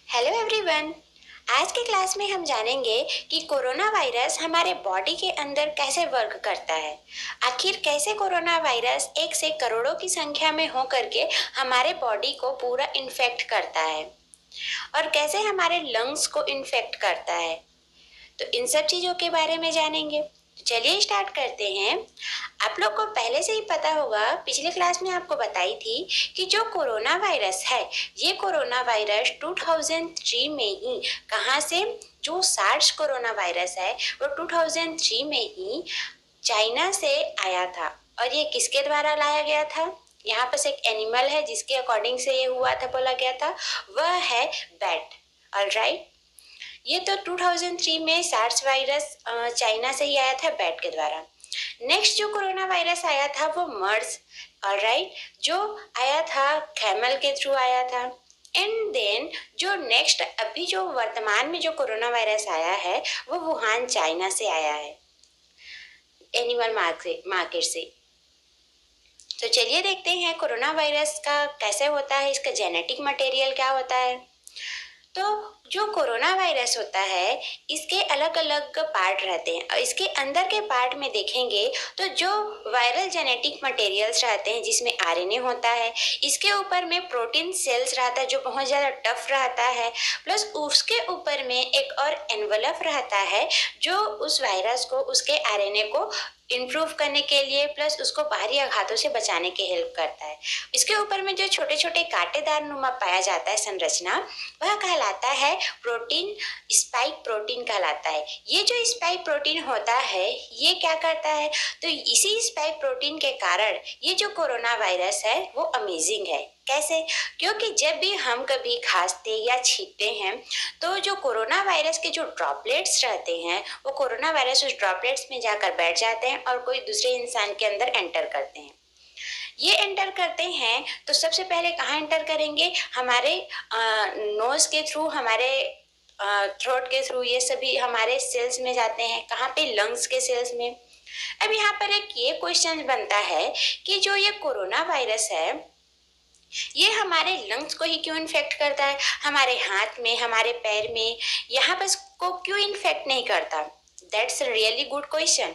Hello everyone. आज के class में हम जानेंगे कि कोरोना वायरस हमारे बॉडी के अंदर कैसे वर्क करता है। आखिर कैसे कोरोना वायरस एक से करोड़ों की संख्या में हो करके हमारे बॉडी को पूरा इन्फेक्ट करता है और कैसे हमारे लंग्स को इन्फेक्ट करता है। तो इन सब चीज़ों के बारे में जानेंगे। तो चलिए स्टार्ट करते हैं। आप लोग को पहले से ही पता होगा, पिछले क्लास में आपको बताई थी कि जो कोरोना वायरस है, ये कोरोना वायरस 2003 में ही कहाँ से, जो सार्स कोरोना वायरस है वो 2003 में ही चाइना से आया था। और ये किसके द्वारा लाया गया था? यहाँ पर एक एनिमल है जिसके अकॉर्डिंग से ये हुआ था, बोला गया था, वह है बैट। ऑलराइट, ये तो 2003 में सार्स वायरस चाइना से ही आया था बैट के द्वारा। नेक्स्ट जो कोरोना वायरस आया था वो मर्स, ऑलराइट, जो आया था कैमल के थ्रू आया था। एंड देन जो नेक्स्ट अभी जो वर्तमान में जो कोरोना वायरस आया है वो वुहान चाइना से आया है, एनिमल मार्केट से। तो चलिए देखते हैं कोरोना वायरस का कैसे होता है, इसका जेनेटिक मटेरियल क्या होता है। तो जो कोरोना वायरस होता है इसके अलग अलग पार्ट रहते हैं और इसके अंदर के पार्ट में देखेंगे तो जो वायरल जेनेटिक मटेरियल्स रहते हैं जिसमें आरएनए होता है, इसके ऊपर में प्रोटीन सेल्स रहता है जो बहुत ज़्यादा टफ रहता है, प्लस उसके ऊपर में एक और एनवलप रहता है जो उस वायरस को, उसके आरएनए को इम्प्रूव करने के लिए प्लस उसको बाहरी आघातों से बचाने के हेल्प करता है। इसके ऊपर में जो छोटे छोटे कांटेदार नुमा पाया जाता है संरचना, वह कहलाता है प्रोटीन, स्पाइक प्रोटीन कहलाता है। ये जो स्पाइक प्रोटीन होता है ये क्या करता है, तो इसी स्पाइक प्रोटीन के कारण ये जो कोरोना वायरस है वो अमेजिंग है। कैसे? क्योंकि जब भी हम कभी खांसते या छींकते हैं तो जो कोरोना वायरस के जो ड्रॉपलेट्स रहते हैं वो कोरोना वायरस उस ड्रॉपलेट्स में जाकर बैठ जाते हैं और कोई दूसरे इंसान के अंदर एंटर करते हैं। ये एंटर करते हैं तो सबसे पहले कहाँ एंटर करेंगे? हमारे नोज के थ्रू, हमारे थ्रोट के थ्रू, ये सभी हमारे सेल्स में जाते हैं। कहाँ पे? लंग्स के सेल्स में। अब यहाँ पर एक ये क्वेश्चन बनता है कि जो ये कोरोना वायरस है ये हमारे लंग्स को ही क्यों इन्फेक्ट करता है? हमारे हाथ में, हमारे पैर में, यहाँ पर को क्यों इन्फेक्ट नहीं करता? That's really good question.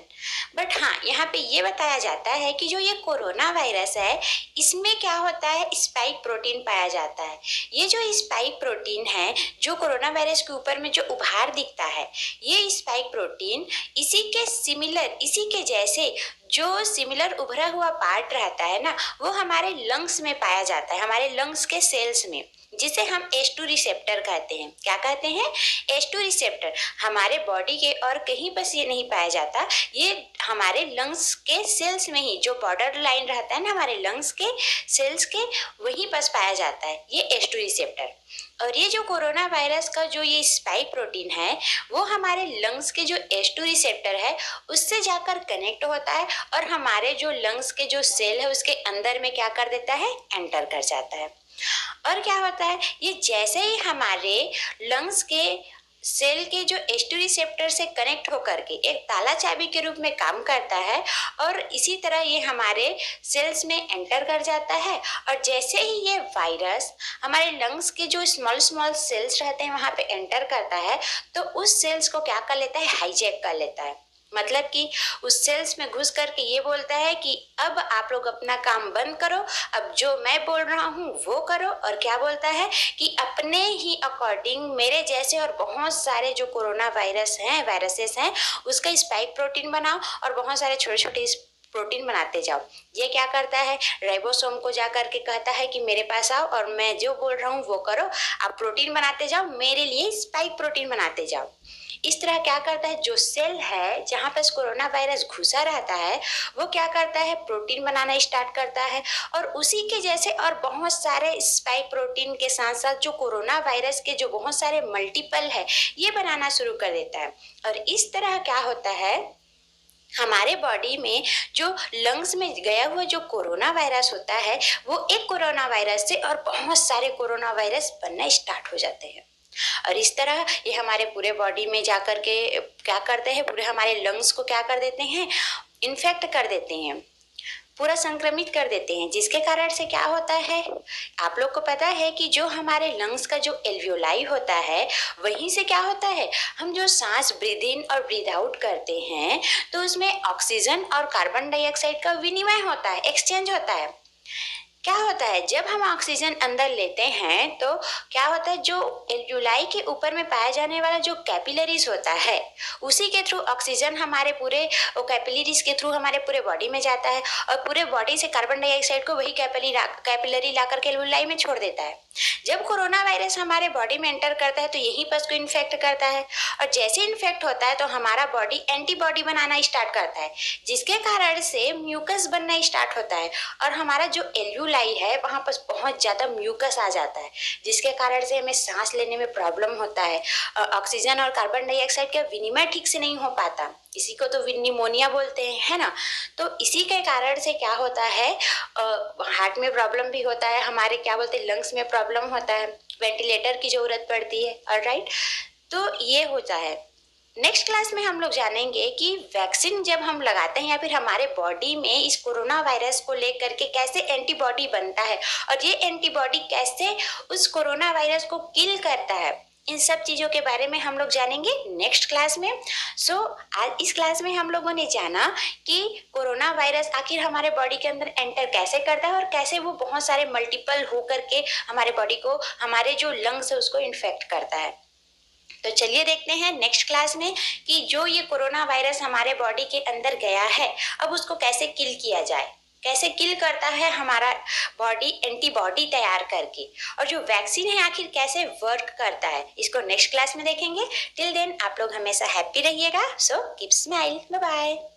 But हाँ, यहाँ पे ये बताया जाता है कि जो ये कोरोना वायरस है इसमें क्या होता है, स्पाइक प्रोटीन पाया जाता है। ये जो स्पाइक प्रोटीन है, जो कोरोना वायरस के ऊपर में जो उभार दिखता है, ये स्पाइक प्रोटीन इसी के सिमिलर, इसी के जैसे जो सिमिलर उभरा हुआ पार्ट रहता है ना, वो हमारे लंग्स में पाया जाता है, हमारे लंग्स के सेल्स में, जिसे हम H2 रिसेप्टर कहते हैं। क्या कहते हैं? H2 receptor. हमारे बॉडी के और कहीं बस ये नहीं पाया जाता, ये हमारे लंग्स के सेल्स में ही, जो बॉर्डर लाइन रहता है ना हमारे लंग्स के सेल्स के, वहीं बस पाया जाता है ये H2 रिसेप्टर। और ये जो कोरोना वायरस का जो ये स्पाइक प्रोटीन है वो हमारे लंग्स के जो H2 रिसेप्टर है उससे जाकर कनेक्ट होता है और हमारे जो लंग्स के जो सेल है उसके अंदर में क्या कर देता है, एंटर कर जाता है। और क्या होता है, ये जैसे ही हमारे लंग्स के सेल के जो H2 रिसेप्टर से कनेक्ट होकर के एक ताला चाबी के रूप में काम करता है और इसी तरह ये हमारे सेल्स में एंटर कर जाता है। और जैसे ही ये वायरस हमारे लंग्स के जो स्मॉल स्मॉल सेल्स रहते हैं वहाँ पे एंटर करता है तो उस सेल्स को क्या कर लेता है, हाईजैक कर लेता है। मतलब कि उस सेल्स में घुस करके ये बोलता है कि अब आप लोग अपना काम बंद करो, अब जो मैं बोल रहा हूँ वो करो। और क्या बोलता है कि अपने ही अकॉर्डिंग मेरे जैसे और बहुत सारे जो कोरोना वायरसेस हैं उसका स्पाइक प्रोटीन बनाओ और बहुत सारे छोटे छोटे प्रोटीन बनाते जाओ। ये क्या करता है, राइबोसोम को जा करके कहता है कि मेरे पास आओ और मैं जो बोल रहा हूँ वो करो, आप प्रोटीन बनाते जाओ, मेरे लिए स्पाइक प्रोटीन बनाते जाओ। इस तरह क्या करता है, जो सेल है जहाँ पर कोरोना वायरस घुसा रहता है वो क्या करता है, प्रोटीन बनाना स्टार्ट करता है। और उसी के जैसे और बहुत सारे स्पाइक प्रोटीन के साथ साथ जो कोरोना वायरस के जो बहुत सारे मल्टीपल है ये बनाना शुरू कर देता है। और इस तरह क्या होता है, हमारे बॉडी में जो लंग्स में गया हुआ जो कोरोना वायरस होता है वो एक कोरोना वायरस से और बहुत सारे कोरोना वायरस बनना स्टार्ट हो जाते हैं। और इस तरह ये हमारे पूरे बॉडी में जाकर के क्या करते हैं, पूरे हमारे लंग्स को क्या कर देते हैं, इन्फेक्ट कर देते हैं। पूरा संक्रमित कर देते हैं, जिसके कारण से क्या होता है, आप लोग को पता है कि जो हमारे लंग्स का जो एल्वियोलाई होता है, वहीं से क्या होता है, हम जो सांस ब्रीद इन और ब्रीद आउट करते हैं, तो उसमें ऑक्सीजन और कार्बन डाइऑक्साइड का विनिमय होता है, एक्सचेंज होता है। क्या होता है, जब हम ऑक्सीजन अंदर लेते हैं तो क्या होता है, जो एल्वियोलाई के ऊपर में पाया जाने वाला जो कैपिलरीज होता है, उसी के थ्रू ऑक्सीजन हमारे पूरे कैपिलरीज के थ्रू हमारे पूरे बॉडी में जाता है, और पूरे बॉडी से कार्बन डाइऑक्साइड को वही कैपिलरी ला करके एल्वियोलाई में छोड़ देता है। जब कोरोना वायरस हमारे बॉडी में एंटर करता है तो यहीं पर उसको इन्फेक्ट करता है, और जैसे इन्फेक्ट होता है तो हमारा बॉडी एंटीबॉडी बनाना स्टार्ट करता है, जिसके कारण से म्यूकस बनना स्टार्ट होता है, और हमारा जो एल्वियोलाई है वहाँ पर बहुत ज़्यादा म्यूकस आ जाता है, जिसके कारण से हमें सांस लेने में प्रॉब्लम होता है, ऑक्सीजन और कार्बन डाइऑक्साइड का विनिमय ठीक से नहीं हो पाता, इसी को तो निमोनिया बोलते हैं, है ना। तो इसी के कारण से क्या होता है, हार्ट में प्रॉब्लम भी होता है, हमारे क्या बोलते हैं लंग्स में प्रॉब्लम होता है, वेंटिलेटर की जरूरत पड़ती है, ऑलराइट। तो ये होता है। नेक्स्ट क्लास में हम लोग जानेंगे कि वैक्सीन जब हम लगाते हैं या फिर हमारे बॉडी में इस कोरोना वायरस को लेकर के कैसे एंटीबॉडी बनता है, और ये एंटीबॉडी कैसे उस कोरोना वायरस को किल करता है, इन सब चीज़ों के बारे में हम लोग जानेंगे नेक्स्ट क्लास में। आज इस क्लास में हम लोगों ने जाना कि कोरोना वायरस आखिर हमारे बॉडी के अंदर एंटर कैसे करता है, और कैसे वो बहुत सारे मल्टीपल हो करके हमारे बॉडी को, हमारे जो लंग्स है उसको इन्फेक्ट करता है। तो चलिए देखते हैं नेक्स्ट क्लास में कि जो ये कोरोना वायरस हमारे बॉडी के अंदर गया है, अब उसको कैसे किल किया जाए, कैसे किल करता है हमारा बॉडी एंटीबॉडी तैयार करके, और जो वैक्सीन है आखिर कैसे वर्क करता है, इसको नेक्स्ट क्लास में देखेंगे। टिल देन आप लोग हमेशा हैप्पी रहिएगा। So keep smile, bye bye.